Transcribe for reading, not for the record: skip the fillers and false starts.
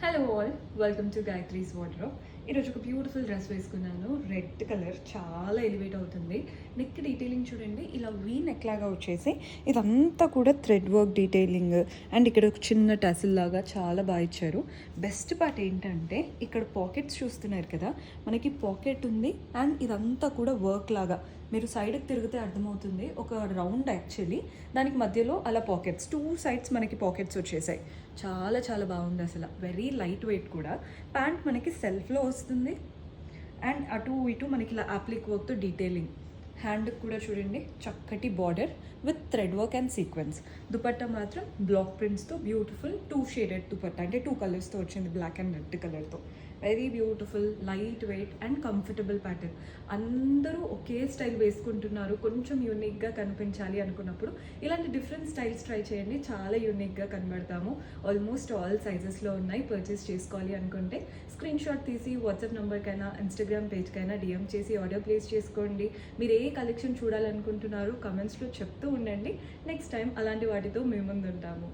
Hello all, welcome to Gayatri's wardrobe. ఈరోజు ఒక beautiful dress వేసుకున్నాను. రెడ్ కలర్ చాలా ఎలివేట్ అవుతుంది. నెక్ డీటెయిలింగ్ చూడండి, ఇలా వీ నెక్ లాగా వచ్చేసి ఇదంతా కూడా థ్రెడ్ వర్క్ డీటెయిలింగ్ అండ్ ఇక్కడ ఒక చిన్న టసిల్ లాగా చాలా బాగా ఇచ్చారు. బెస్ట్ పార్ట్ ఏంటంటే ఇక్కడ పాకెట్స్ చూస్తున్నారు కదా, మనకి పాకెట్ ఉంది అండ్ ఇదంతా కూడా వర్క్ లాగా మీరు సైడ్కి తిరిగితే అర్థమవుతుంది. ఒక రౌండ్ యాక్చువల్లీ, దానికి మధ్యలో అలా పాకెట్స్, టూ సైడ్స్ మనకి పాకెట్స్ వచ్చేసాయి. చాలా చాలా బాగుంది అసలు. వెరీ లైట్ వెయిట్ కూడా. ప్యాంట్ మనకి సెల్ఫ్లో వస్తుంది అండ్ అటు ఇటు మనకి ఇలా అప్లిక్ వర్క్తో డీటెయిలింగ్. హ్యాండ్కి కూడా చూడండి చక్కటి border with thread work and sequence. Dupatta మాత్రం బ్లాక్ ప్రింట్స్తో బ్యూటిఫుల్ 2 షేడెడ్ దుపట్టా, అంటే 2 కలర్స్తో వచ్చింది, బ్లాక్ అండ్ రెడ్ కలర్తో. Very beautiful, light weight and comfortable pattern. అందరూ ఒకే స్టైల్ వేసుకుంటున్నారు, కొంచెం యూనిక్గా కనిపించాలి అనుకున్నప్పుడు ఇలాంటి డిఫరెంట్ స్టైల్స్ ట్రై చేయండి, చాలా యూనిక్గా కనబడతాము. ఆల్మోస్ట్ ఆల్ సైజెస్లో ఉన్నాయి. పర్చేస్ చేసుకోవాలి అనుకుంటే స్క్రీన్ షాట్ తీసి వాట్సాప్ నెంబర్కైనా ఇన్స్టాగ్రామ్ పేజ్కైనా డిఎం చేసి ఆర్డర్ ప్లేస్ చేసుకోండి. మీరు ఏ కలెక్షన్ చూడాలనుకుంటున్నారో కమెంట్స్లో చెప్తూ ఉండండి. నెక్స్ట్ టైం అలాంటి వాటితో మేము ముందు ఉంటాము.